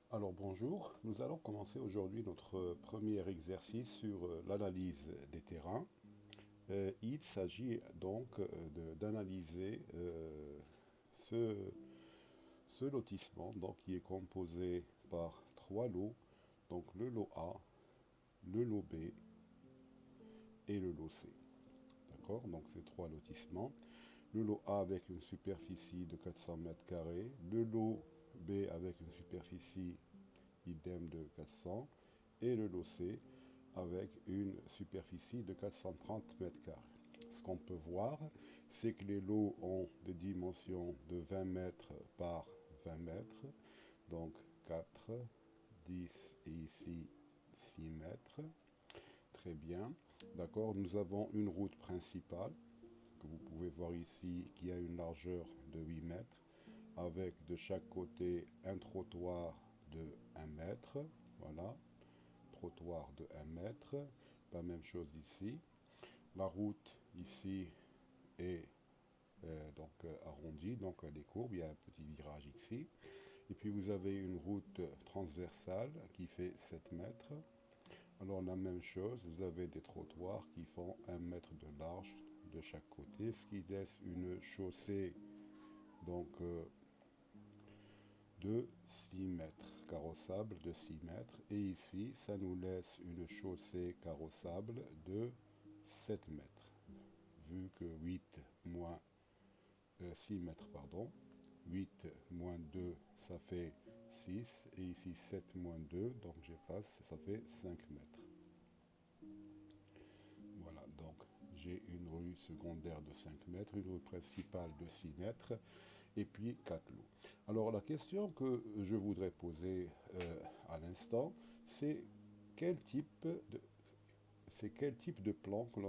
Alors bonjour, nous allons commencer aujourd'hui notre premier exercice sur l'analyse des terrains. Il s'agit donc d'analyser ce, ce lotissement donc, qui est composé par trois lots, donc le lot A, le lot B et le lot C. D'accord? Donc ces trois lotissements. Le lot A avec une superficie de 400 mètres carrés, le lot B avec une superficie idem de 400 et le lot C avec une superficie de 430 mètres carrés. Ce qu'on peut voir, c'est que les lots ont des dimensions de 20 mètres par 20 mètres, donc 4, 10 et ici 6 mètres. Très bien. D'accord, nous avons une route principale que vous pouvez voir ici qui a une largeur de 8 mètres avec de chaque côté un trottoir de 1 mètre. Voilà, trottoir de 1 mètre. La même chose ici. La route ici est arrondie, donc elle est courbe, il y a un petit virage ici. Et puis vous avez une route transversale qui fait 7 mètres. Alors la même chose, vous avez des trottoirs qui font 1 mètre de large de chaque côté, ce qui laisse une chaussée donc de 6 mètres, carrossable de 6 mètres. Et ici, ça nous laisse une chaussée carrossable de 7 mètres. Vu que 8 moins 6 mètres, pardon. 8 moins 2, ça fait 6. Et ici, 7 moins 2, donc j'efface, ça fait 5 mètres. Voilà, donc j'ai une rue secondaire de 5 mètres, une rue principale de 6 mètres, et puis 4 lots. Alors la question que je voudrais poser à l'instant, c'est quel type de quel type de plan que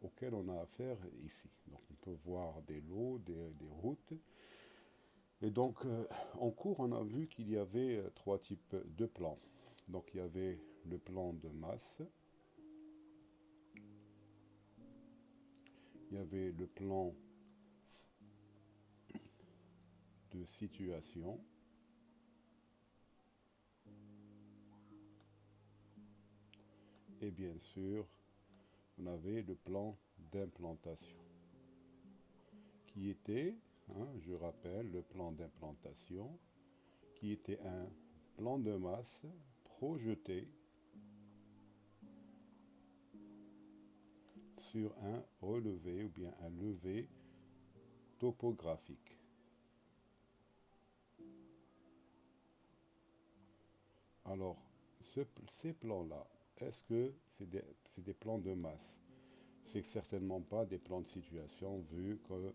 auquel on a affaire ici. Donc on peut voir des lots, des routes. Et donc en cours, on a vu qu'il y avait trois types de plans. Donc il y avait le plan de masse, il y avait le plan de situation, et bien sûr, on avait le plan d'implantation, qui était, je rappelle, le plan d'implantation, qui était un plan de masse projeté sur un relevé ou bien un levé topographique. Alors, ces plans-là, est-ce que c'est des plans de masse? C'est certainement pas des plans de situation vu que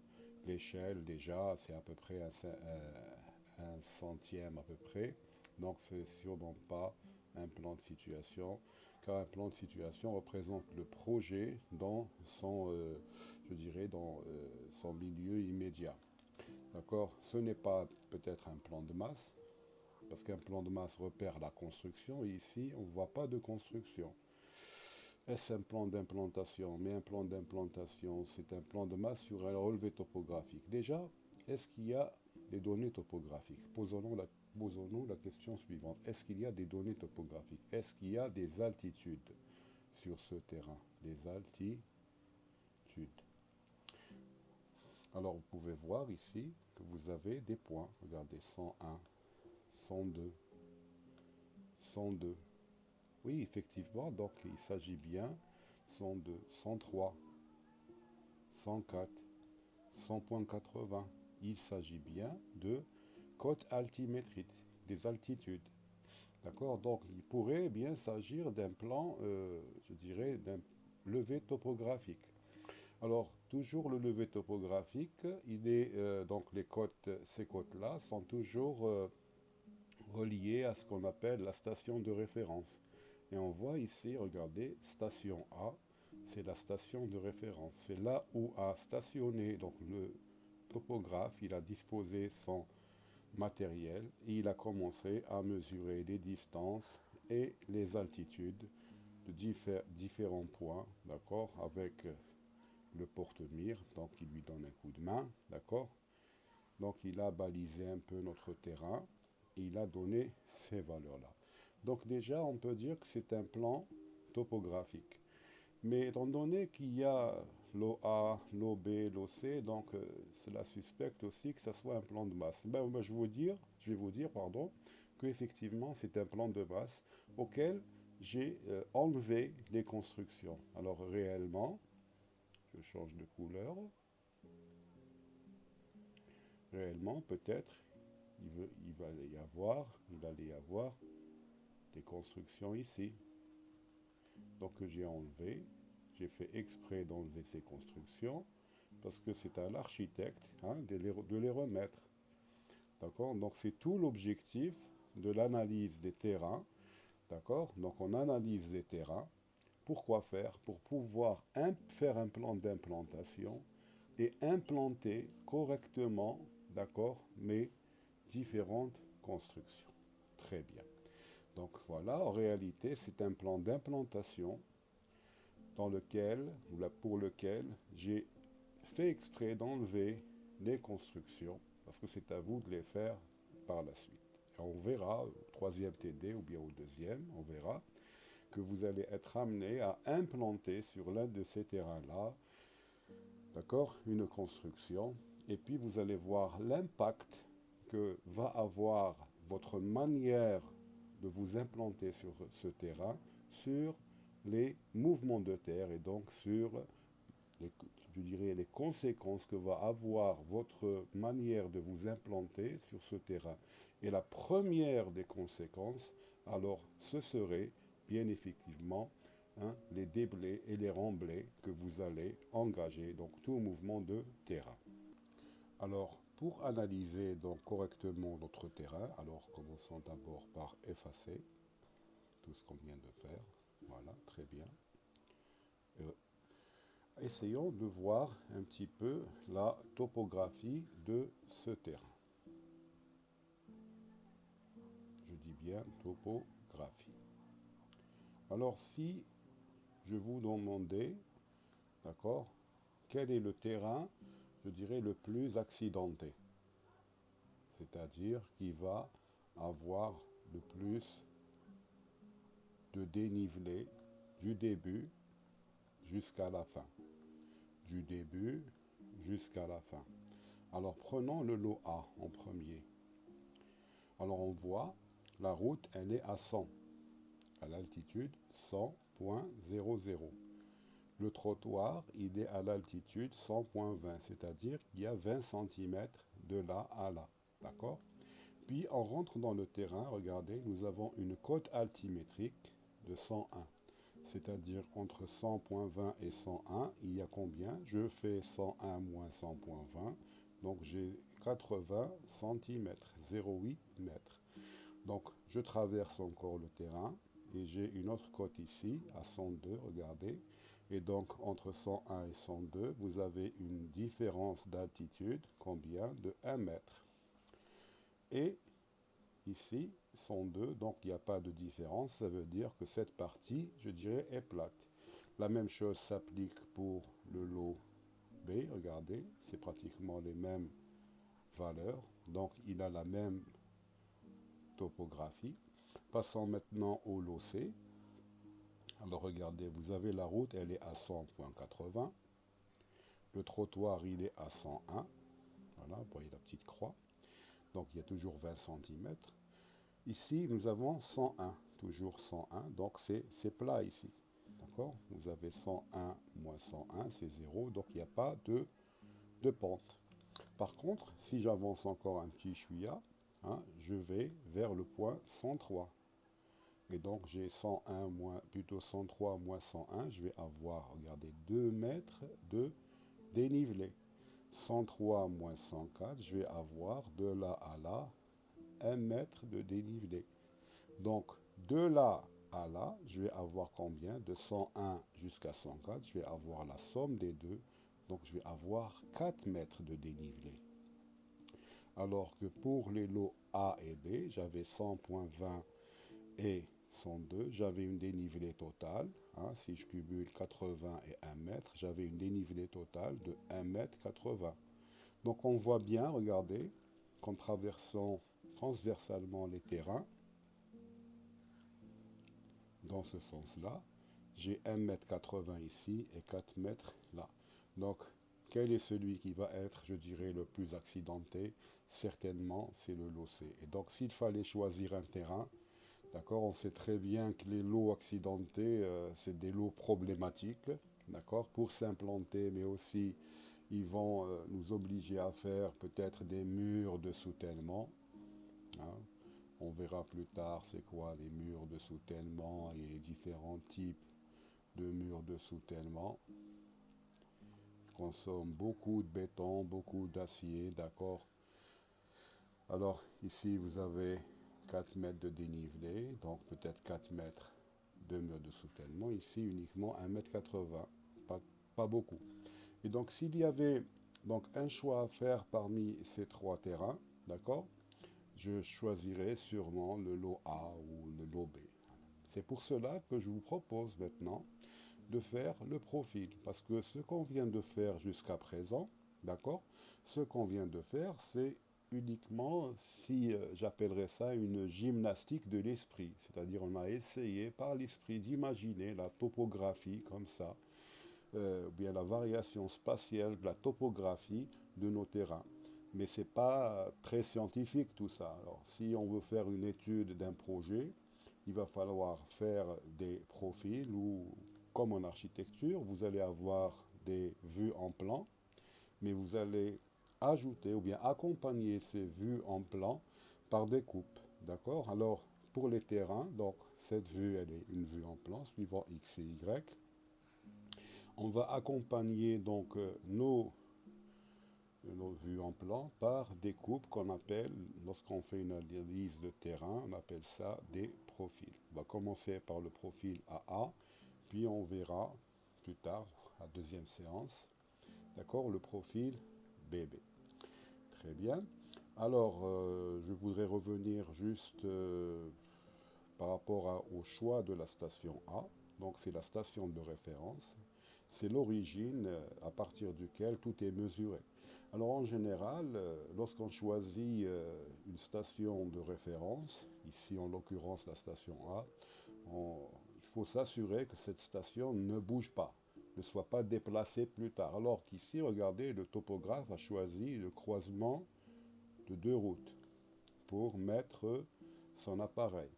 l'échelle déjà c'est à peu près un centième à peu près. Donc c'est sûrement pas un plan de situation, car un plan de situation représente le projet dans son, je dirais, dans son milieu immédiat. D'accord? Ce n'est pas peut-être un plan de masse, parce qu'un plan de masse repère la construction, et ici on ne voit pas de construction. Est-ce un plan d'implantation? Mais un plan d'implantation, c'est un plan de masse sur un relevé topographique. Déjà, est-ce qu'il y a des données topographiques? Posons-nous la question suivante. Est-ce qu'il y a des données topographiques? Est-ce qu'il y a des altitudes sur ce terrain? Des altitudes. Alors vous pouvez voir ici que vous avez des points. Regardez, 101, 102, 102. Oui, effectivement, donc il s'agit bien 102, 103, 104, 100.80. Il s'agit bien de côte altimétrique, des altitudes. D'accord? Donc il pourrait bien s'agir d'un plan, je dirais, d'un levé topographique. Alors, toujours le levé topographique, donc ces côtes-là sont toujours reliées à ce qu'on appelle la station de référence. Et on voit ici, regardez, station A, c'est la station de référence. C'est là où a stationné donc le topographe, il a disposé son matériel et il a commencé à mesurer les distances et les altitudes de différents points, d'accord, avec le porte-mire, donc il lui donne un coup de main, d'accord. Donc il a balisé un peu notre terrain et il a donné ces valeurs-là. Donc déjà, on peut dire que c'est un plan topographique. Mais étant donné qu'il y a l'OA, l'OB, l'OC, donc cela suspecte aussi que ce soit un plan de masse. Ben, je vais vous dire, pardon, qu'effectivement c'est un plan de masse auquel j'ai enlevé les constructions. Alors réellement, je change de couleur. Réellement, peut-être, il allait y avoir des constructions ici. Donc j'ai enlevé, j'ai fait exprès d'enlever ces constructions parce que c'est à l'architecte de les remettre. D'accord? Donc c'est tout l'objectif de l'analyse des terrains. D'accord? Donc on analyse les terrains. Pourquoi faire? Pour pouvoir faire un plan d'implantation et implanter correctement, d'accord, mes différentes constructions. Très bien. Donc voilà, en réalité, c'est un plan d'implantation pour lequel j'ai fait exprès d'enlever les constructions, parce que c'est à vous de les faire par la suite. Et on verra, au troisième TD ou bien au deuxième, on verra que vous allez être amené à implanter sur l'un de ces terrains-là, d'accord, une construction, et puis vous allez voir l'impact que va avoir votre manière de vous implanter sur ce terrain sur les mouvements de terre et donc sur je dirais les conséquences que va avoir votre manière de vous implanter sur ce terrain. Et la première des conséquences, alors ce serait bien effectivement les déblais et les remblais que vous allez engager, donc tout mouvement de terrain. Alors, pour analyser donc correctement notre terrain, alors commençons d'abord par effacer tout ce qu'on vient de faire. Voilà, très bien. Essayons de voir un petit peu la topographie de ce terrain. Je dis bien topographie. Alors, si je vous demandais, d'accord, quel est le terrain, je dirais, le plus accidenté, c'est-à-dire qui va avoir le plus de dénivelé du début jusqu'à la fin. Du début jusqu'à la fin. Alors prenons le lot A en premier. Alors on voit, la route, elle est à 100, à l'altitude 100.00. Le trottoir, il est à l'altitude 100.20, c'est-à-dire qu'il y a 20 cm de là à là. D'accord? Puis on rentre dans le terrain, regardez, nous avons une cote altimétrique de 101. C'est-à-dire entre 100.20 et 101, il y a combien? Je fais 101 moins 100.20, donc j'ai 80 cm, 0,8 mètres. Donc je traverse encore le terrain et j'ai une autre cote ici à 102, regardez. Et donc entre 101 et 102, vous avez une différence d'altitude, combien? De 1 mètre. Et ici, 102, donc il n'y a pas de différence, ça veut dire que cette partie, je dirais, est plate. La même chose s'applique pour le lot B, regardez, c'est pratiquement les mêmes valeurs, donc il a la même topographie. Passons maintenant au lot C. Alors regardez, vous avez la route, elle est à 100.80, le trottoir, il est à 101, voilà, vous voyez la petite croix, donc il y a toujours 20 cm. Ici, nous avons 101, toujours 101, donc c'est plat ici. D'accord? Vous avez 101 moins 101, c'est 0, donc il n'y a pas de pente. Par contre, si j'avance encore un petit chouïa, je vais vers le point 103. Et donc j'ai 101 moins, plutôt 103 moins 101, je vais avoir, regardez, 2 mètres de dénivelé. 103 moins 104, je vais avoir de là à là 1 mètre de dénivelé. Donc, de là à là, je vais avoir combien? De 101 jusqu'à 104, je vais avoir la somme des deux. Donc, je vais avoir 4 mètres de dénivelé. Alors que pour les lots A et B, j'avais 100.20 et 102, j'avais une dénivelé totale. Si je cumule 80 et 1 mètre, j'avais une dénivelé totale de 1 mètre 80. Donc, on voit bien, regardez, qu'en traversant transversalement les terrains, dans ce sens-là. J'ai 1,80 m ici et 4 mètres là. Donc, quel est celui qui va être, je dirais, le plus accidenté? Certainement, c'est le lot C. Et donc, s'il fallait choisir un terrain, d'accord, on sait très bien que les lots accidentés, c'est des lots problématiques, d'accord, pour s'implanter, mais aussi, ils vont nous obliger à faire peut-être des murs de soutènement, hein. On verra plus tard c'est quoi les murs de soutènement et les différents types de murs de soutènement. Consomment beaucoup de béton, beaucoup d'acier, d'accord. Alors ici vous avez 4 mètres de dénivelé, donc peut-être 4 mètres de mur de soutènement. Ici uniquement 1,80 m, pas beaucoup. Et donc s'il y avait donc un choix à faire parmi ces trois terrains, d'accord, je choisirais sûrement le lot A ou le lot B. C'est pour cela que je vous propose maintenant de faire le profil. Parce que ce qu'on vient de faire jusqu'à présent, d'accord, ce qu'on vient de faire, c'est uniquement, si j'appellerais ça une gymnastique de l'esprit. C'est-à-dire on a essayé par l'esprit d'imaginer la topographie comme ça, ou bien la variation spatiale de la topographie de nos terrains. Mais ce n'est pas très scientifique tout ça. Alors, si on veut faire une étude d'un projet, il va falloir faire des profils ou, comme en architecture, vous allez avoir des vues en plan, mais vous allez ajouter ou bien accompagner ces vues en plan par des coupes. D'accord? Alors, pour les terrains, donc cette vue, elle est une vue en plan, suivant X et Y. On va accompagner donc nos vues en plan par des coupes qu'on appelle, lorsqu'on fait une analyse de terrain, on appelle ça des profils. On va commencer par le profil AA, puis on verra plus tard, à deuxième séance, d'accord, le profil BB. Très bien. Alors, je voudrais revenir juste par rapport au choix de la station A. Donc, c'est la station de référence. C'est l'origine à partir duquel tout est mesuré. Alors en général, lorsqu'on choisit une station de référence, ici en l'occurrence la station A, il faut s'assurer que cette station ne bouge pas, ne soit pas déplacée plus tard. Alors qu'ici, regardez, le topographe a choisi le croisement de deux routes pour mettre son appareil.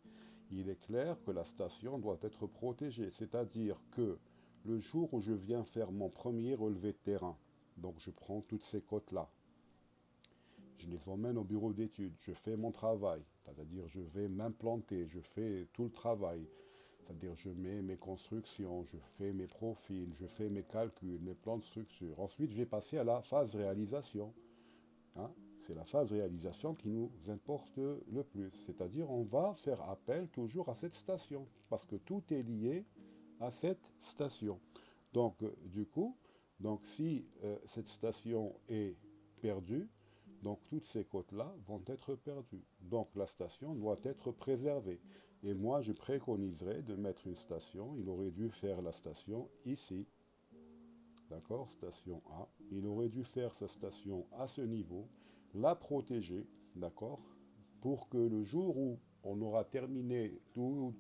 Il est clair que la station doit être protégée, c'est-à-dire que le jour où je viens faire mon premier relevé de terrain, donc je prends toutes ces côtes-là, je les emmène au bureau d'études, je fais mon travail, c'est-à-dire je vais m'implanter, je fais tout le travail, c'est-à-dire je mets mes constructions, je fais mes profils, je fais mes calculs, mes plans de structure. Ensuite, je vais passer à la phase réalisation. Hein? C'est la phase réalisation qui nous importe le plus, c'est-à-dire on va faire appel toujours à cette station, parce que tout est lié à cette station. Donc, du coup, donc si cette station est perdue, donc toutes ces côtes-là vont être perdues. Donc la station doit être préservée. Et moi, je préconiserais de mettre une station. Il aurait dû faire la station ici. D'accord? Station A. Il aurait dû faire sa station à ce niveau, la protéger, d'accord? Pour que le jour où on aura terminé tout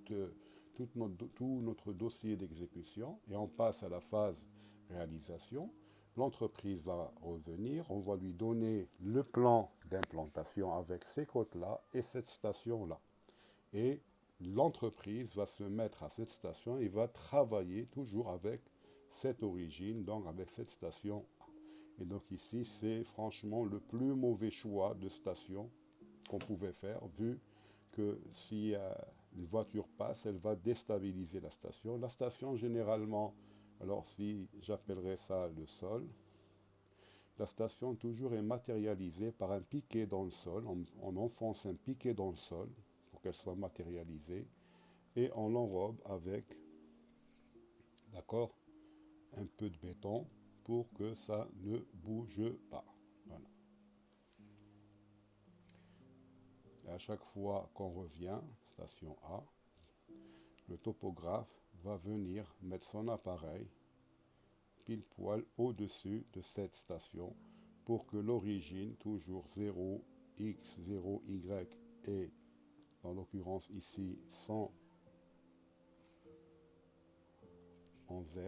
notre dossier d'exécution et on passe à la phase réalisation, l'entreprise va revenir, on va lui donner le plan d'implantation avec ces côtes-là et cette station-là. Et l'entreprise va se mettre à cette station et va travailler toujours avec cette origine, donc avec cette station A. Et donc ici, c'est franchement le plus mauvais choix de station qu'on pouvait faire, vu que si une voiture passe, elle va déstabiliser la station. La station, généralement, alors si j'appellerais ça le sol, la station toujours est matérialisée par un piquet dans le sol. On enfonce un piquet dans le sol pour qu'elle soit matérialisée et on l'enrobe avec, d'accord, un peu de béton pour que ça ne bouge pas. Voilà. Et à chaque fois qu'on revient, station A, le topographe va venir mettre son appareil pile poil au-dessus de cette station pour que l'origine, toujours 0, X, 0, Y, est, dans l'occurrence ici, 100 en Z,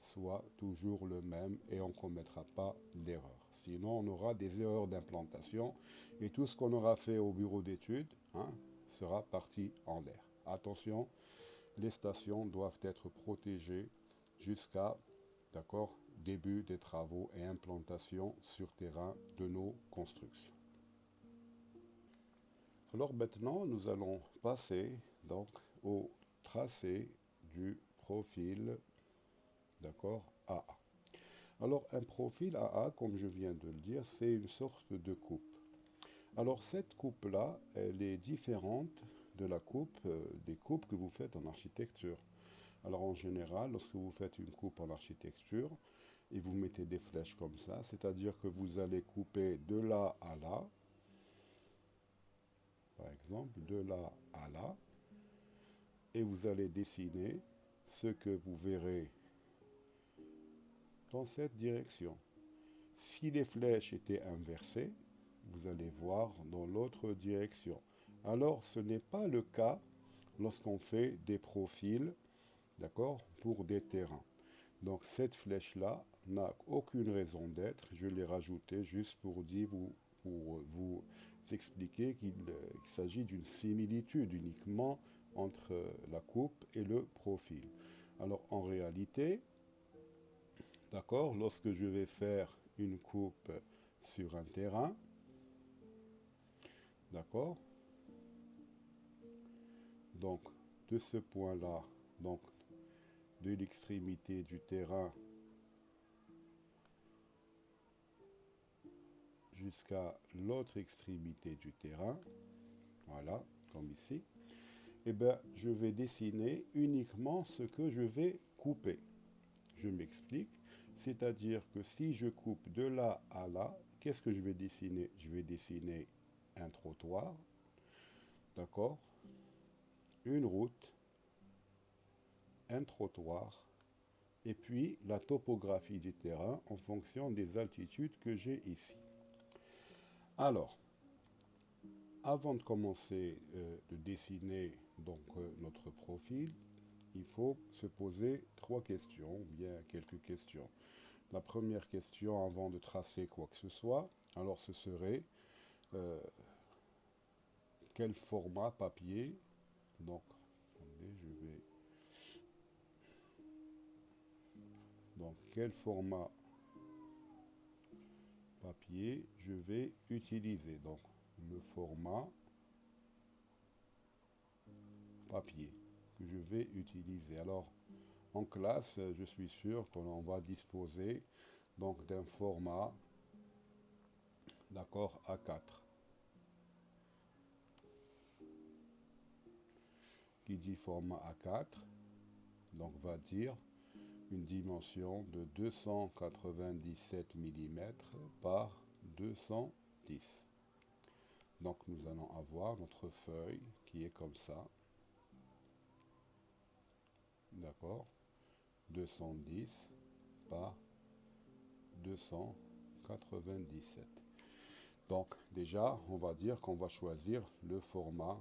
soit toujours le même et on ne commettra pas d'erreur. Sinon, on aura des erreurs d'implantation et tout ce qu'on aura fait au bureau d'études sera parti en l'air. Attention, les stations doivent être protégées jusqu'à début des travaux et implantation sur terrain de nos constructions. Alors maintenant, nous allons passer donc au tracé du profil AA. Alors un profil AA, comme je viens de le dire, c'est une sorte de coupe. Alors cette coupe-là, elle est différente de la coupe, des coupes que vous faites en architecture. Alors en général, lorsque vous faites une coupe en architecture, et vous mettez des flèches comme ça, c'est-à-dire que vous allez couper de là à là, par exemple, de là à là, et vous allez dessiner ce que vous verrez dans cette direction. Si les flèches étaient inversées, vous allez voir dans l'autre direction. Alors, ce n'est pas le cas lorsqu'on fait des profils, pour des terrains. Donc, cette flèche-là n'a aucune raison d'être. Je l'ai rajoutée juste pour vous expliquer qu'il s'agit d'une similitude uniquement entre la coupe et le profil. Alors, en réalité, lorsque je vais faire une coupe sur un terrain, donc de ce point-là, donc de l'extrémité du terrain jusqu'à l'autre extrémité du terrain, voilà, comme ici, et bien je vais dessiner uniquement ce que je vais couper. Je m'explique, c'est-à-dire que si je coupe de là à là, qu'est-ce que je vais dessiner? Je vais dessiner un trottoir, une route, un trottoir, et puis la topographie du terrain en fonction des altitudes que j'ai ici. Alors, avant de commencer de dessiner notre profil, il faut se poser 3 questions, ou bien quelques questions. La première question avant de tracer quoi que ce soit, alors ce serait quel format papier, donc quel format papier je vais utiliser. Donc le format papier que je vais utiliser. Alors en classe, je suis sûr qu'on va disposer donc d'un format A4. Qui dit format A4, donc va dire une dimension de 297 mm par 210. Donc nous allons avoir notre feuille qui est comme ça. 210 par 297. Donc déjà, on va dire qu'on va choisir le format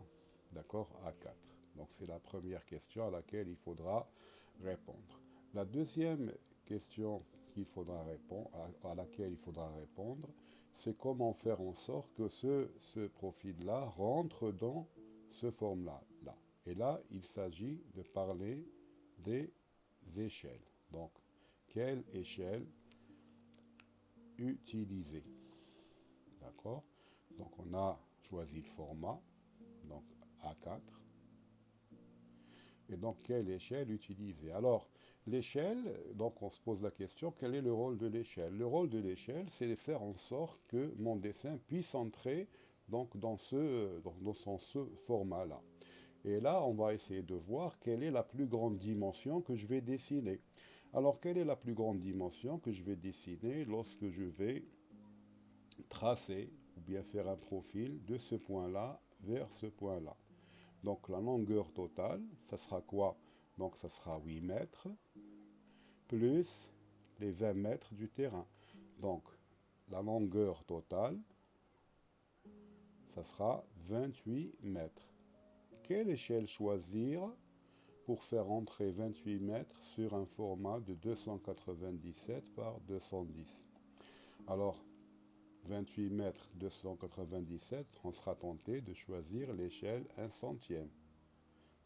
A4. Donc c'est la première question à laquelle il faudra répondre. La deuxième question à laquelle il faudra répondre, c'est comment faire en sorte que ce profil-là rentre dans ce format-là. Et là, il s'agit de parler des échelles. Donc, quelle échelle utiliser? D'accord? Donc, on a choisi le format, donc A4. Et donc, quelle échelle utiliser? Alors, l'échelle, donc on se pose la question, quel est le rôle de l'échelle? Le rôle de l'échelle, c'est de faire en sorte que mon dessin puisse entrer donc, dans ce format-là. Et là, on va essayer de voir quelle est la plus grande dimension que je vais dessiner. Alors, quelle est la plus grande dimension que je vais dessiner lorsque je vais tracer ou bien faire un profil de ce point-là vers ce point-là? Donc la longueur totale, ça sera quoi? Donc ça sera 8 mètres plus les 20 mètres du terrain. Donc la longueur totale ça sera 28 mètres. Quelle échelle choisir pour faire entrer 28 mètres sur un format de 297 par 210? Alors, 28 mètres 297, on sera tenté de choisir l'échelle 1 centième.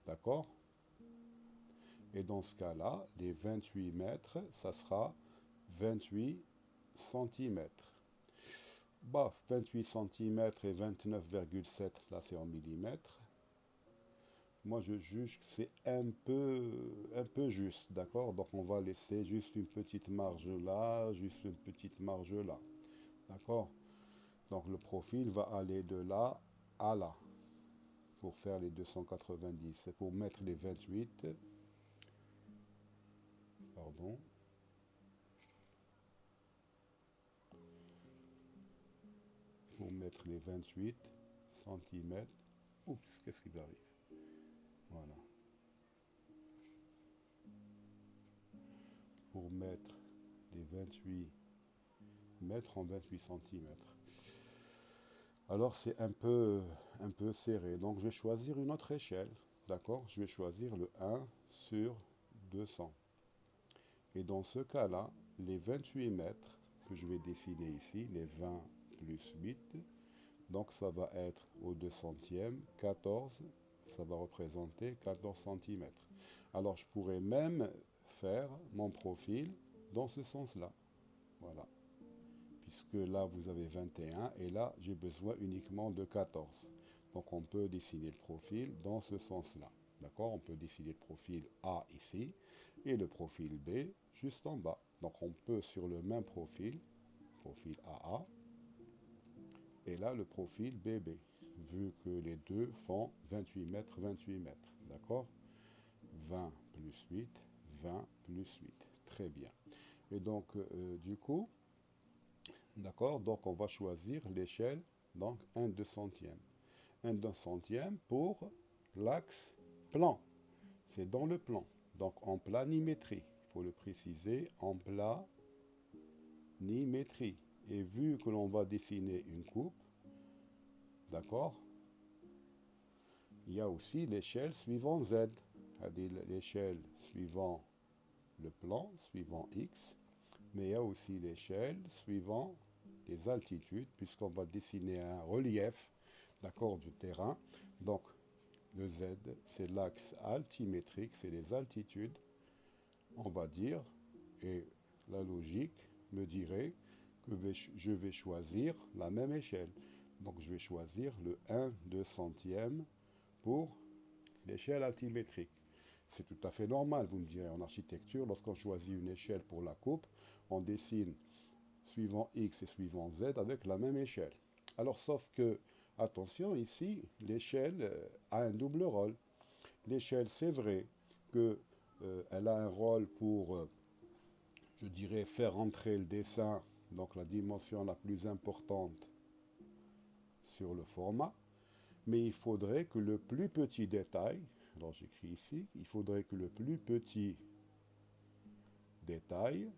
D'accord? Et dans ce cas-là, les 28 mètres, ça sera 28 centimètres. Bah, 28 centimètres et 29,7, là c'est en millimètres. Moi je juge que c'est un peu juste, d'accord? Donc on va laisser juste une petite marge là, juste une petite marge là. D'accord? Donc le profil va aller de là à là pour faire les 290. C'est pour mettre les 28. Pardon. Pour mettre les 28 centimètres. Oups, qu'est-ce qui m'arrive? Voilà. Pour mettre les 28 mètres en 28 centimètres. Alors c'est un peu serré. Donc je vais choisir une autre échelle. D'accord? Je vais choisir le 1 sur 200. Et dans ce cas-là, les 28 mètres que je vais dessiner ici, les 20 plus 8, donc ça va être au 200e, 14, ça va représenter 14 cm. Alors je pourrais même faire mon profil dans ce sens-là. Voilà. Puisque là vous avez 21 et là j'ai besoin uniquement de 14. Donc on peut dessiner le profil dans ce sens-là. D'accord? On peut dessiner le profil A ici et le profil B juste en bas. Donc on peut sur le même profil, profil AA, et là le profil BB, vu que les deux font 28 mètres, 28 mètres. D'accord? 20 plus 8, 20 plus 8. Très bien. Et donc du coup, d'accord, donc on va choisir l'échelle, donc 1 200e. 1 200e pour l'axe plan. C'est dans le plan. Donc en planimétrie, il faut le préciser, en planimétrie. Et vu que l'on va dessiner une coupe, d'accord, il y a aussi l'échelle suivant Z, c'est-à-dire l'échelle suivant le plan, suivant X, mais il y a aussi l'échelle suivant les altitudes, puisqu'on va dessiner un relief, d'accord, du terrain. Donc le Z, c'est l'axe altimétrique, c'est les altitudes, on va dire, et la logique me dirait que je vais choisir la même échelle. Donc je vais choisir le 1 200e pour l'échelle altimétrique. C'est tout à fait normal, vous me direz, en architecture, lorsqu'on choisit une échelle pour la coupe, on dessine suivant X et suivant Z avec la même échelle. Alors sauf que, attention, ici, l'échelle a un double rôle. L'échelle, c'est vrai qu'elle a un rôle pour, je dirais, faire entrer le dessin, donc la dimension la plus importante sur le format, mais il faudrait que le plus petit détail, alors j'écris ici, il faudrait que le plus petit détail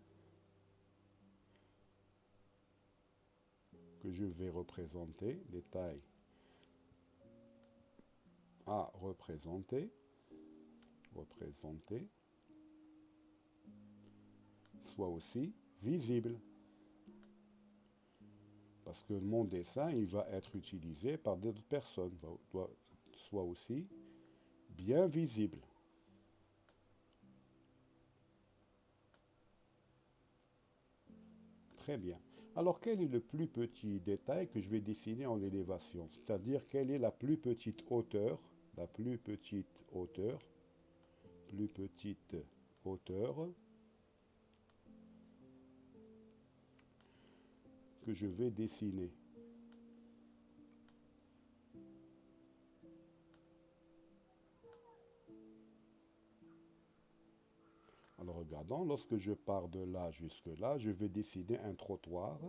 que je vais représenter, détail à représenter, soit aussi visible. Parce que mon dessin, il va être utilisé par d'autres personnes, soit aussi bien visible. Très bien. Alors, quel est le plus petit détail que je vais dessiner en élévation? C'est-à-dire, quelle est la plus petite hauteur, plus petite hauteur que je vais dessiner. Alors regardons, lorsque je pars de là jusque là, je vais dessiner un trottoir.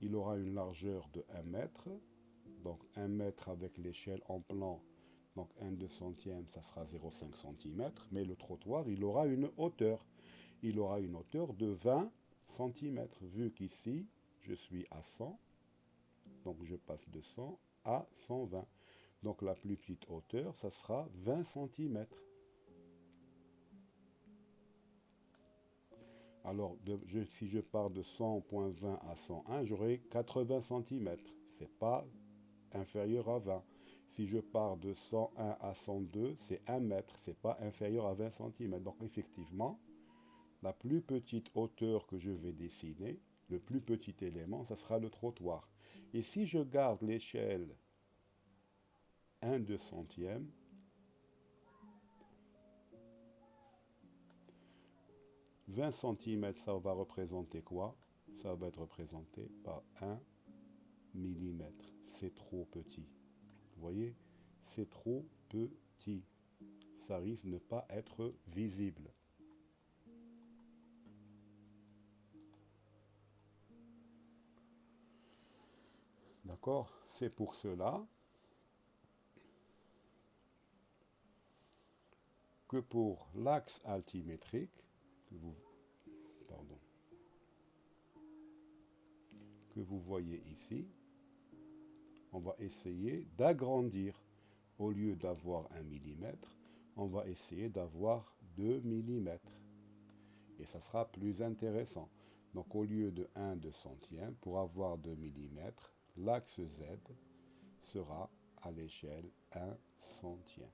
Il aura une largeur de 1 mètre. Donc 1 mètre avec l'échelle en plan, donc 1 200e, ça sera 0,5 cm. Mais le trottoir, il aura une hauteur. Il aura une hauteur de 20 cm. Vu qu'ici, je suis à 100, donc je passe de 100 à 120. Donc la plus petite hauteur, ça sera 20 cm. Alors, si je pars de 100.20 à 101, j'aurai 80 cm. C'est pas inférieur à 20. Si je pars de 101 à 102, c'est 1 mètre. C'est pas inférieur à 20 cm. Donc, effectivement, la plus petite hauteur que je vais dessiner, le plus petit élément, ça sera le trottoir. Et si je garde l'échelle 1/200e, « 20 cm, ça va représenter quoi? Ça va être représenté par 1 mm. C'est trop petit. Vous voyez? C'est trop petit. Ça risque de ne pas être visible. D'accord? C'est pour cela que pour l'axe altimétrique, pardon, que vous voyez ici, on va essayer d'agrandir. Au lieu d'avoir 1 mm, on va essayer d'avoir 2 mm. Et ça sera plus intéressant. Donc au lieu de 1/200e, pour avoir 2 mm, l'axe Z sera à l'échelle 1 centième.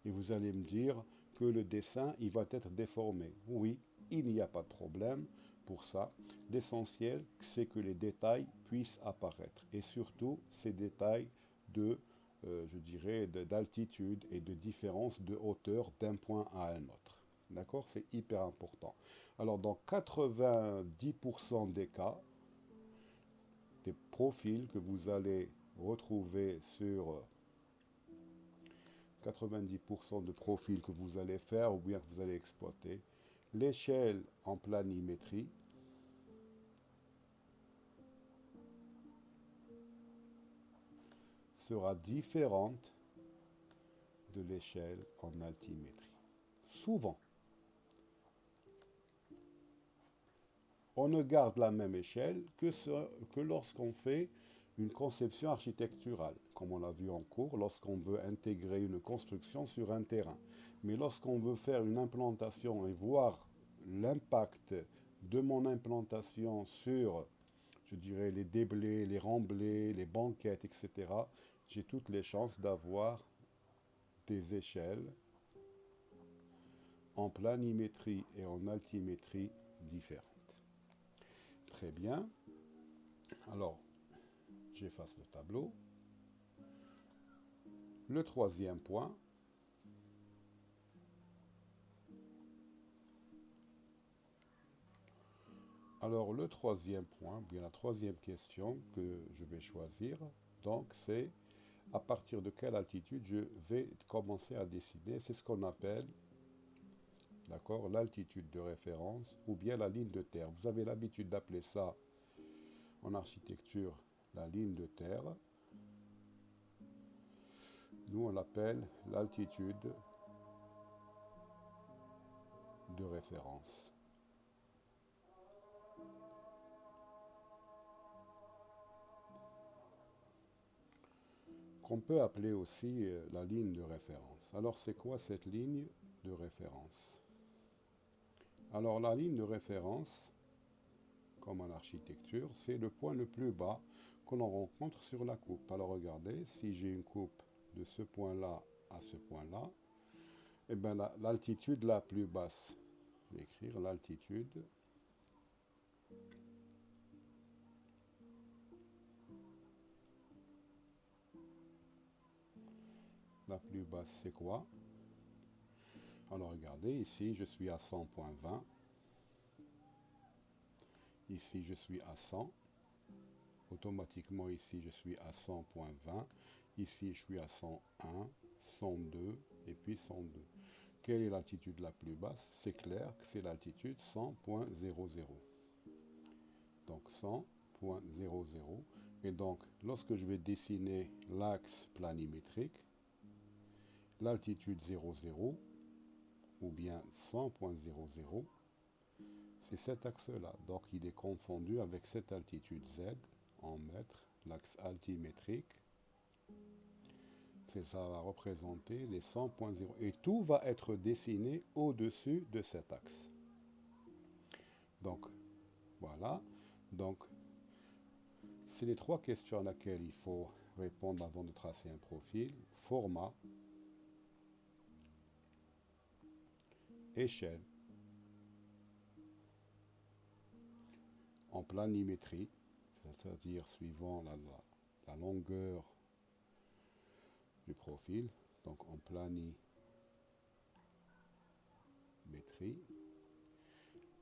Et vous allez me dire que le dessin, il va être déformé. Oui, il n'y a pas de problème pour ça. L'essentiel, c'est que les détails puissent apparaître. Et surtout, ces détails je dirais, d'altitude et de différence de hauteur d'un point à un autre. D'accord? C'est hyper important. Alors, dans 90% des cas, des profils que vous allez retrouver sur 90% de profils que vous allez faire ou bien que vous allez exploiter, l'échelle en planimétrie sera différente de l'échelle en altimétrie. Souvent, on ne garde la même échelle que lorsqu'on fait une conception architecturale, comme on l'a vu en cours, lorsqu'on veut intégrer une construction sur un terrain. Mais lorsqu'on veut faire une implantation et voir l'impact de mon implantation sur, je dirais, les déblais, les remblais, les banquettes, etc., j'ai toutes les chances d'avoir des échelles en planimétrie et en altimétrie différentes. Très bien. Alors, j'efface le tableau. Le troisième point, alors le troisième point, bien la troisième question que je vais choisir, donc c'est à partir de quelle altitude je vais commencer à dessiner. C'est ce qu'on appelle, d'accord, l'altitude de référence ou bien la ligne de terre. Vous avez l'habitude d'appeler ça en architecture la ligne de terre. Nous, on l'appelle l'altitude de référence. Qu'on peut appeler aussi la ligne de référence. Alors, c'est quoi cette ligne de référence? Alors, la ligne de référence, comme en architecture, c'est le point le plus bas que l'on rencontre sur la coupe. Alors, regardez, si j'ai une coupe de ce point-là à ce point-là, eh bien, l'altitude la plus basse, je vais écrire l'altitude la plus basse, c'est quoi? Alors, regardez, ici, je suis à 100.20. Ici, je suis à 100. Automatiquement, ici, je suis à 100.20. Ici, je suis à 101, 102 et puis 102. Quelle est l'altitude la plus basse? C'est clair que c'est l'altitude 100.00. Donc 100.00. Et donc, lorsque je vais dessiner l'axe planimétrique, l'altitude 00 ou bien 100.00, c'est cet axe-là. Donc, il est confondu avec cette altitude Z en mètres l'axe altimétrique, ça va représenter les 100.0. Et tout va être dessiné au-dessus de cet axe. Donc, voilà. Donc, c'est les trois questions à laquelle il faut répondre avant de tracer un profil. Format, échelle, en planimétrie, c'est-à-dire suivant la longueur du profil, donc en planimétrie,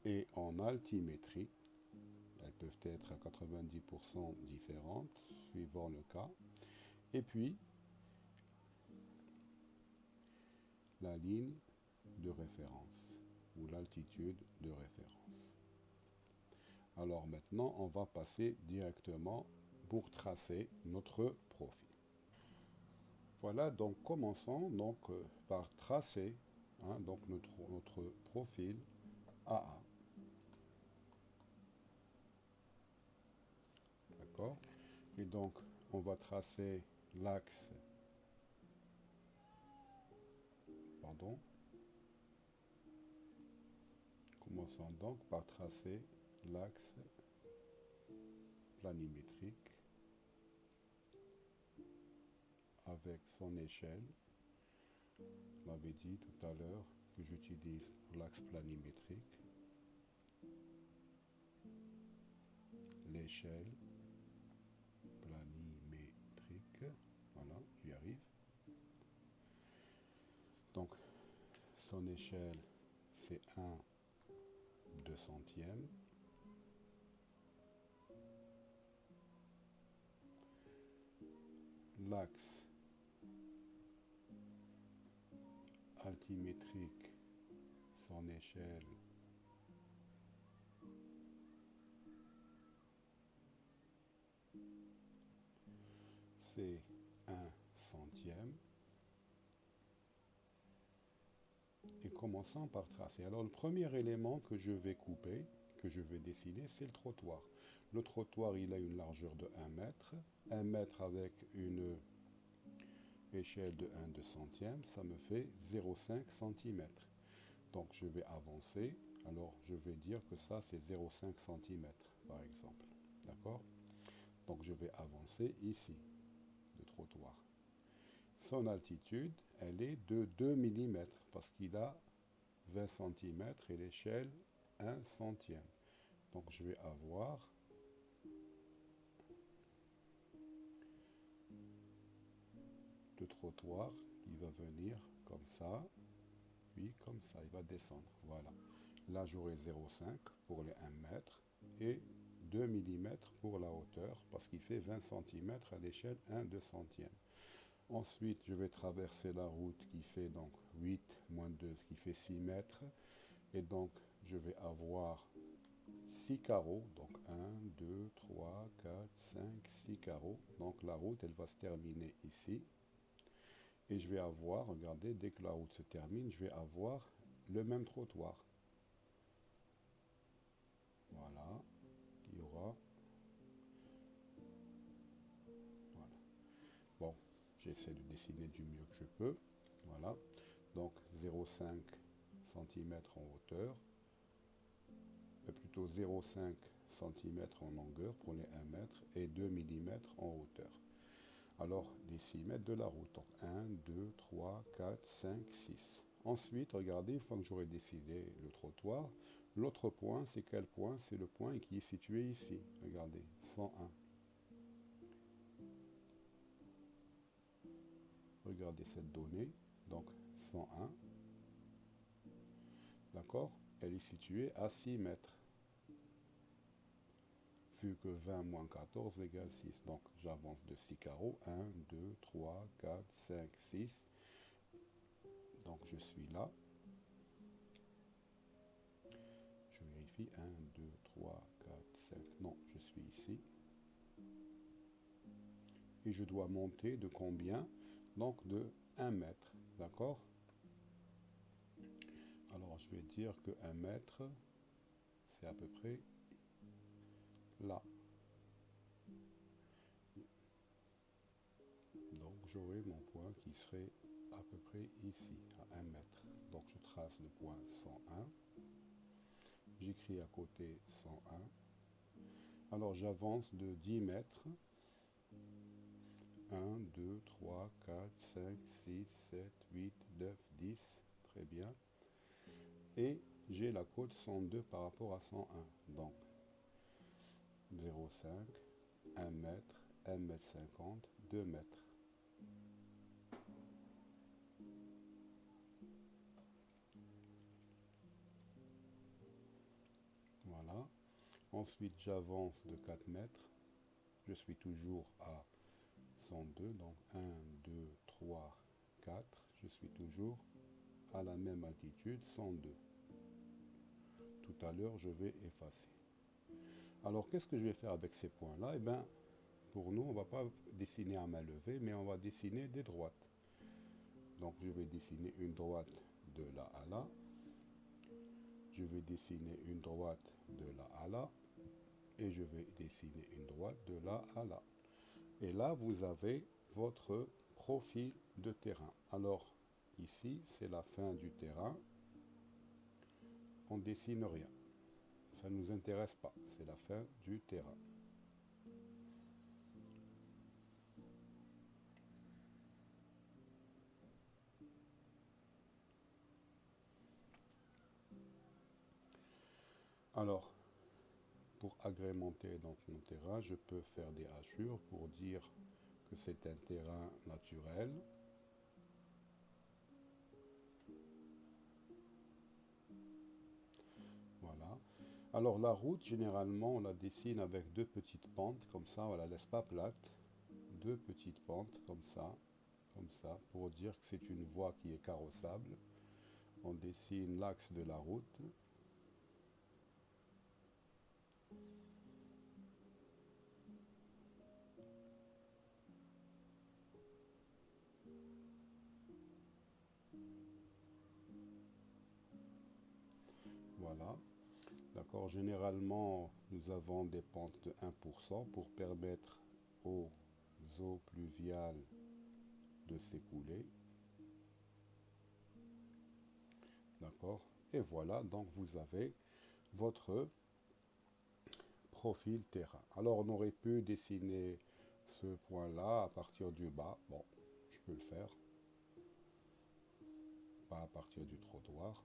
et en altimétrie. Elles peuvent être à 90% différentes, suivant le cas. Et puis, la ligne de référence, ou l'altitude de référence. Alors maintenant, on va passer directement pour tracer notre profil. Voilà, donc commençons donc, par tracer donc notre profil AA. D'accord? Et donc, on va tracer l'axe, pardon, commençons donc par tracer l'axe planimétrique avec son échelle. On avait dit tout à l'heure que j'utilise l'axe planimétrique, l'échelle planimétrique, voilà, j'y arrive. Donc, son échelle, c'est 1/200e. L'axe altimétrique, son échelle, c'est 1/100e. Et commençons par tracer. Alors le premier élément que je vais couper, que je vais dessiner, c'est le trottoir. Le trottoir, il a une largeur de 1 mètre. 1 mètre avec une échelle de 1/200e, ça me fait 0,5 cm. Donc je vais avancer. Alors je vais dire que ça c'est 0,5 cm par exemple. D'accord? Donc je vais avancer ici, le trottoir. Son altitude, elle est de 2 mm parce qu'il a 20 cm et l'échelle 1 centième. Donc je vais avoir le trottoir qui va venir comme ça, puis comme ça, il va descendre. Voilà. Là j'aurai 0,5 pour les 1 mètre et 2 mm pour la hauteur parce qu'il fait 20 cm à l'échelle 1/200e. Ensuite, je vais traverser la route qui fait donc 8 moins 2, qui fait 6 mètres. Et donc, je vais avoir 6 carreaux. Donc, 1, 2, 3, 4, 5, 6 carreaux. Donc, la route, elle va se terminer ici. Et je vais avoir, regardez, dès que la route se termine, je vais avoir le même trottoir. Voilà. Il y aura... Voilà. Bon, j'essaie de dessiner du mieux que je peux. Voilà. Donc 0,5 cm en hauteur, plutôt 0,5 cm en longueur pour les 1 mètre et 2 mm en hauteur. Alors les 6 mètres de la route. Donc 1, 2, 3, 4, 5, 6. Ensuite, regardez, une fois que j'aurai décidé le trottoir, l'autre point, c'est quel point? C'est le point qui est situé ici. Regardez, 101. Regardez cette donnée. Donc 101. D'accord? Elle est située à 6 mètres. Vu que 20 moins 14 égale 6. Donc j'avance de 6 carreaux. 1, 2, 3, 4, 5, 6. Donc je suis là. Je vérifie. 1, 2, 3, 4, 5. Non, je suis ici. Et je dois monter de combien? Donc de 1 mètre. D'accord? Alors je vais dire que 1 mètre, c'est à peu près là. j'aurai mon point qui serait à peu près ici, à 1 mètre. Donc je trace le point 101, j'écris à côté 101, alors j'avance de 10 mètres, 1, 2, 3, 4, 5, 6, 7, 8, 9, 10, très bien, et j'ai la côte 102 par rapport à 101, donc 0,5, 1 mètre, 1 mètre 50, 2 mètres. Voilà. Ensuite, j'avance de 4 mètres. Je suis toujours à 102, donc 1, 2, 3, 4. Je suis toujours à la même altitude, 102. Tout à l'heure, je vais effacer. Alors, qu'est-ce que je vais faire avec ces points-là? Eh bien, pour nous, on ne va pas dessiner à main levée, mais on va dessiner des droites. Donc, je vais dessiner une droite de là à là. Je vais dessiner une droite de là à là. Et je vais dessiner une droite de là à là. Et là, vous avez votre profil de terrain. Alors, ici, c'est la fin du terrain. On ne dessine rien. Ça ne nous intéresse pas. C'est la fin du terrain. Alors, pour agrémenter donc mon terrain, je peux faire des hachures pour dire que c'est un terrain naturel. Voilà. Alors la route, généralement, on la dessine avec deux petites pentes, comme ça, on la laisse pas plate. Deux petites pentes, comme ça, pour dire que c'est une voie qui est carrossable. On dessine l'axe de la route. Voilà. D'accord. Généralement, nous avons des pentes de 1% pour permettre aux eaux pluviales de s'écouler. D'accord. Et voilà, donc vous avez votre profil terrain. Alors on aurait pu dessiner ce point-là à partir du bas. Bon, je peux le faire. Pas à partir du trottoir.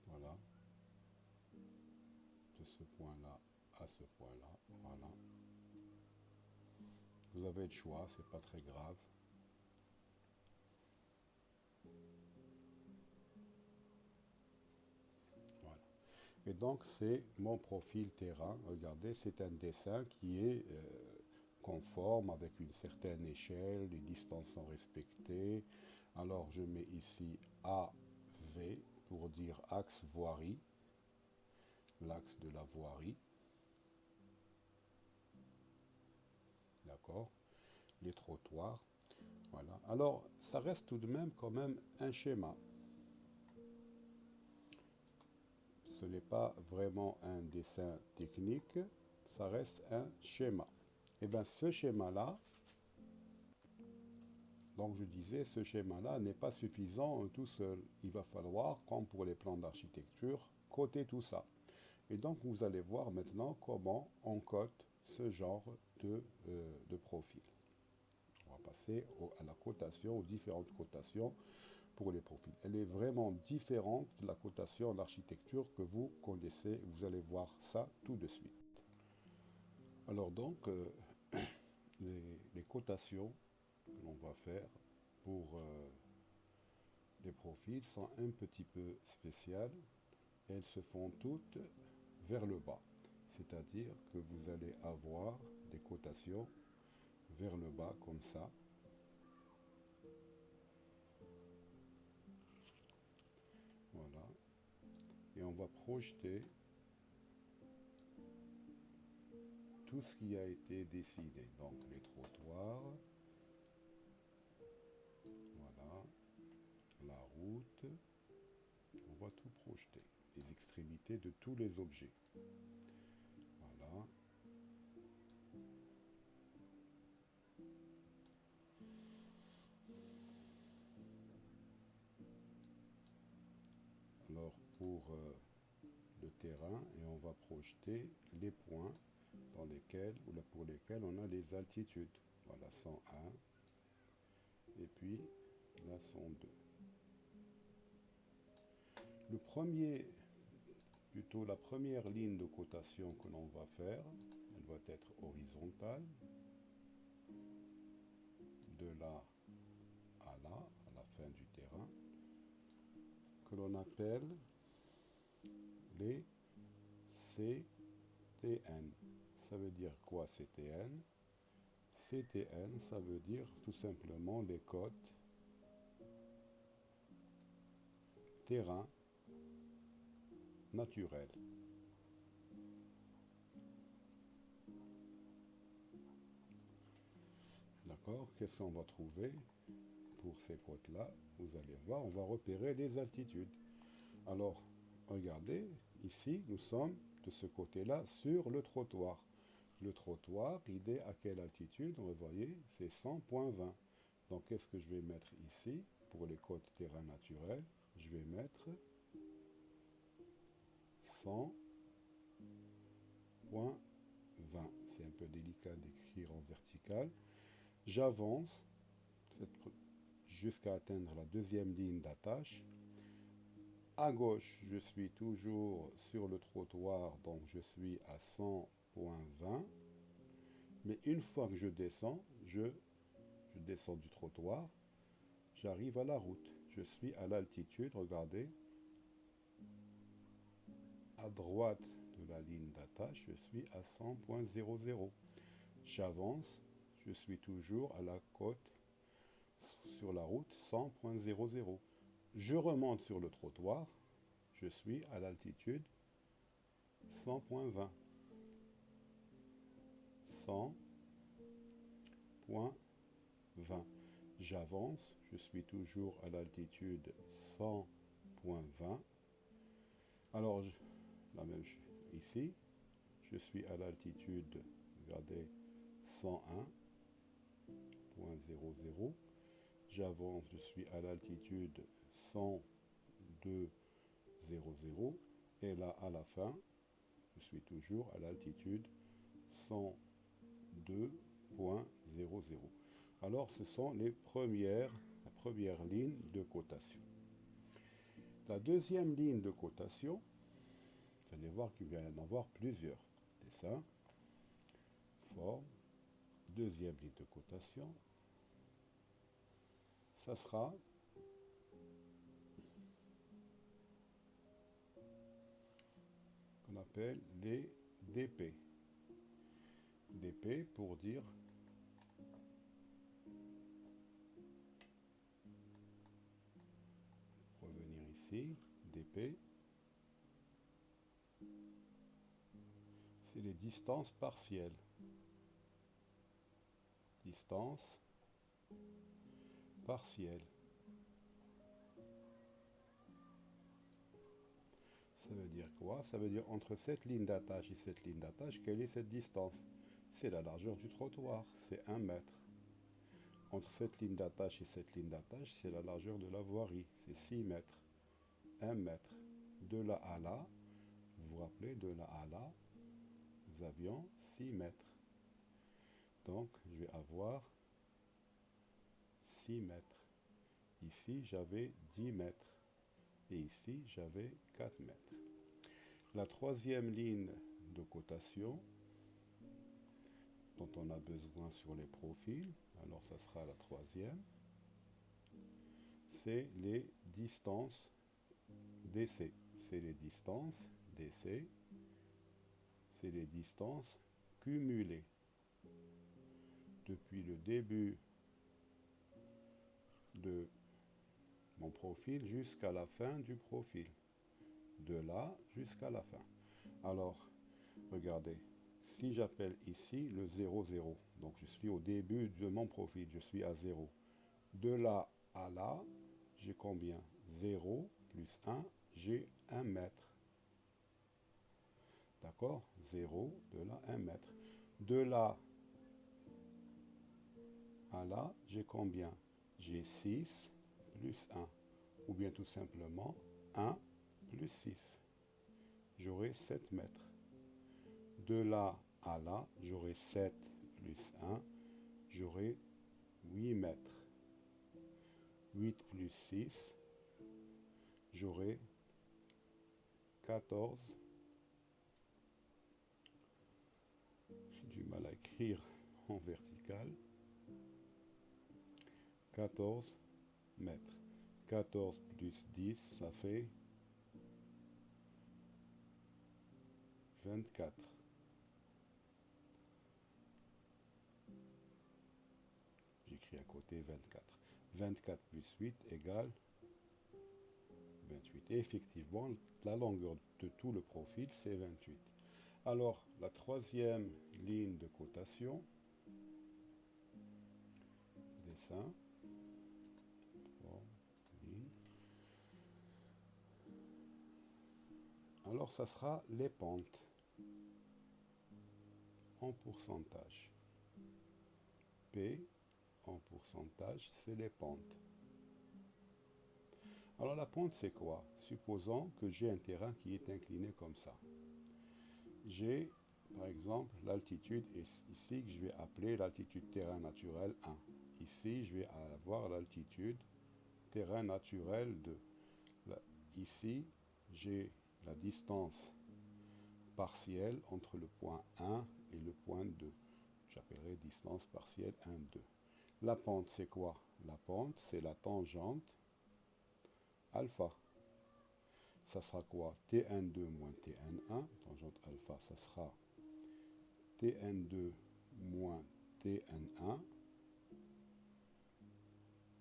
Voilà. De ce point-là à ce point-là. Voilà. Vous avez le choix, c'est pas très grave. Voilà. Et donc c'est mon profil terrain. Regardez, c'est un dessin qui est conforme avec une certaine échelle, les distances sont respectées. Alors je mets ici AV pour dire axe voirie, l'axe de la voirie. D'accord. Les trottoirs. Voilà. Alors ça reste tout de même quand même un schéma. Ce n'est pas vraiment un dessin technique, ça reste un schéma. Et bien ce schéma-là, donc je disais, ce schéma-là n'est pas suffisant tout seul. Il va falloir, comme pour les plans d'architecture, coter tout ça. Et donc vous allez voir maintenant comment on cote ce genre de profil. On va passer à la cotation, aux différentes cotations pour les profils. Elle est vraiment différente de la cotation en architecture que vous connaissez. Vous allez voir ça tout de suite. Alors donc, les cotations que l'on va faire pour les profils sont un petit peu spéciales. Elles se font toutes vers le bas. C'est-à-dire que vous allez avoir des cotations vers le bas comme ça. Voilà. Et on va projeter tout ce qui a été décidé. Donc les trottoirs, voilà, la route, on va tout projeter. Les extrémités de tous les objets. Voilà. Alors pour le terrain, et on va projeter les points dans lesquels, ou là pour lesquels on a les altitudes. Voilà, 101, et puis là 102. Le premier, plutôt la première ligne de cotation que l'on va faire, elle va être horizontale, de là à là, à la fin du terrain, que l'on appelle les CTN. Ça veut dire quoi CTN? CTN, ça veut dire tout simplement les côtes terrain naturel. D'accord? Qu'est-ce qu'on va trouver pour ces côtes-là? Vous allez voir, on va repérer les altitudes. Alors, regardez, ici, nous sommes de ce côté-là sur le trottoir. Le trottoir, il est à quelle altitude? Vous voyez, c'est 100.20. Donc, qu'est-ce que je vais mettre ici pour les côtes terrain naturel? Je vais mettre 100.20. C'est un peu délicat d'écrire en vertical. J'avance jusqu'à atteindre la deuxième ligne d'attache. À gauche, je suis toujours sur le trottoir, donc je suis à 100.20. Mais une fois que je descends du trottoir, j'arrive à la route. Je suis à l'altitude, regardez. À droite de la ligne d'attache, je suis à 100.00. J'avance, je suis toujours à la côte, sur la route 100.00. Je remonte sur le trottoir, je suis à l'altitude 100.20. 100.20. J'avance, je suis toujours à l'altitude 100.20. Alors, la même chose ici, je suis à l'altitude, regardez, 101.00. J'avance, je suis à l'altitude 102.00. Et là, à la fin, je suis toujours à l'altitude 102.00. Alors, ce sont la première ligne de cotation. La deuxième ligne de cotation, vous allez voir qu'il va y en avoir plusieurs. Dessin, forme, deuxième ligne de cotation. Ça sera qu'on appelle les DP. DP pour dire revenir ici, DP, c'est les distances partielles. Distance partielle. Ça veut dire quoi? Ça veut dire entre cette ligne d'attache et cette ligne d'attache, quelle est cette distance? C'est la largeur du trottoir, c'est 1 mètre. Entre cette ligne d'attache et cette ligne d'attache, c'est la largeur de la voirie, c'est 6 mètres. 1 mètre. De là à là, vous vous rappelez, de là à là, nous avions 6 mètres. Donc, je vais avoir 6 mètres. Ici, j'avais 10 mètres. Et ici, j'avais 4 mètres. La troisième ligne de cotation dont on a besoin sur les profils, alors ça sera la troisième, c'est les distances DC. C'est les distances DC, c'est les distances cumulées. Depuis le début de mon profil jusqu'à la fin du profil. De là jusqu'à la fin. Alors, regardez, si j'appelle ici le 0, 0, donc je suis au début de mon profil, je suis à 0. De là à là, j'ai combien? 0 plus 1, j'ai 1 mètre. D'accord? 0, de là, 1 mètre. De là à là, j'ai combien? J'ai 6 plus 1. Ou bien tout simplement 1 plus 6. J'aurai 7 mètres. De là à là, j'aurai 7 plus 1, j'aurai 8 mètres. 8 plus 6, j'aurai 14. J'ai du mal à écrire en vertical. 14 mètres. 14 plus 10, ça fait 24. J'écris à côté 24. 24 plus 8 égale 28. Et effectivement, la longueur de tout le profil, c'est 28. Alors, la troisième ligne de cotation, dessin, ligne. Alors, ça sera les pentes en pourcentage. P en pourcentage, c'est les pentes. Alors la pente, c'est quoi? Supposons que j'ai un terrain qui est incliné comme ça. J'ai, par exemple, l'altitude ici que je vais appeler l'altitude terrain naturel 1. Ici, je vais avoir l'altitude terrain naturel 2. Là, ici, j'ai la distance partielle entre le point 1 et le point 2. J'appellerai distance partielle 1, 2. La pente, c'est quoi? La pente, c'est la tangente alpha. Ça sera quoi? Tn2 moins Tn1, tangente alpha, ça sera Tn2 moins Tn1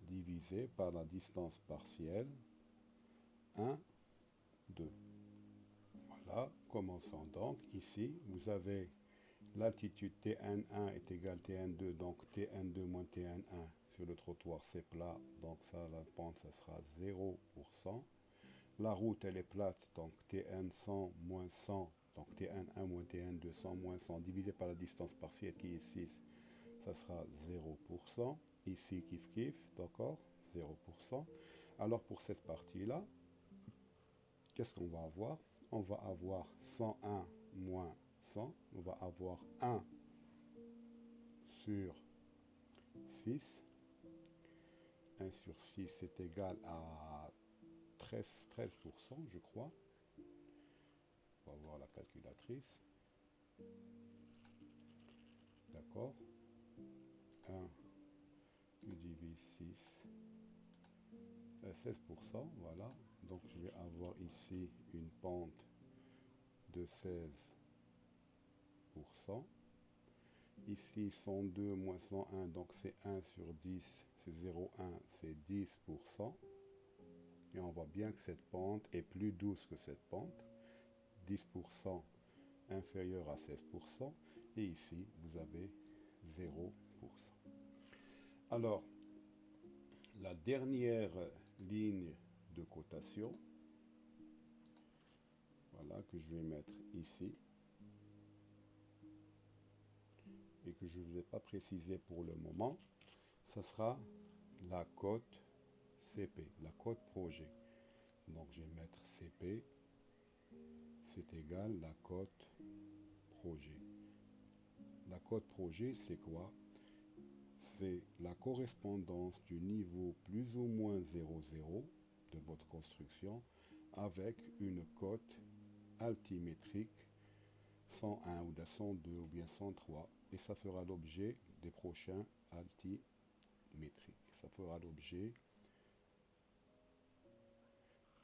divisé par la distance partielle 1, 2. Voilà, commençons donc. Ici, vous avez l'altitude Tn1 est égale Tn2, donc Tn2 moins Tn1 sur le trottoir, c'est plat, donc ça, la pente, ça sera 0%. La route, elle est plate, donc Tn 100 moins 100, donc Tn1 moins Tn2, 100 moins 100, divisé par la distance partielle qui est 6, ça sera 0%. Ici, kiff kiff, d'accord, 0%. Alors pour cette partie-là, qu'est-ce qu'on va avoir? On va avoir 101 moins 100, on va avoir 1 sur 6. 1 sur 6 c'est égal à 13%, je crois. On va voir la calculatrice. D'accord. 1, je divise 6, 16%, voilà. Donc je vais avoir ici une pente de 16%. Ici 102 moins 101, donc c'est 1 sur 10, c'est 0,1, c'est 10%. Et on voit bien que cette pente est plus douce que cette pente. 10% inférieur à 16%. Et ici, vous avez 0%. Alors, la dernière ligne de cotation, voilà, que je vais mettre ici, et que je ne vais pas préciser pour le moment, ça sera la cote CP, la cote projet. Donc je vais mettre CP, c'est égal la cote projet. La cote projet, c'est quoi? C'est la correspondance du niveau plus ou moins 0,0 de votre construction avec une cote altimétrique 101 ou 102 ou bien 103, et ça fera l'objet des prochains altimétriques. Ça fera l'objet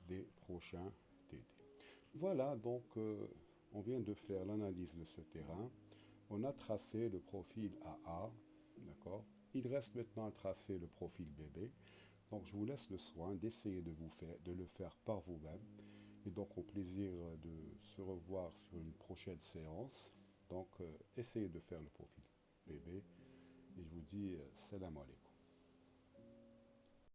des prochains TD. Voilà, donc on vient de faire l'analyse de ce terrain. On a tracé le profil AA, d'accord? Il reste maintenant à tracer le profil BB. Donc je vous laisse le soin d'essayer de le faire par vous-même. Et donc au plaisir de se revoir sur une prochaine séance. Donc essayez de faire le profil BB. Et je vous dis salam alaikum.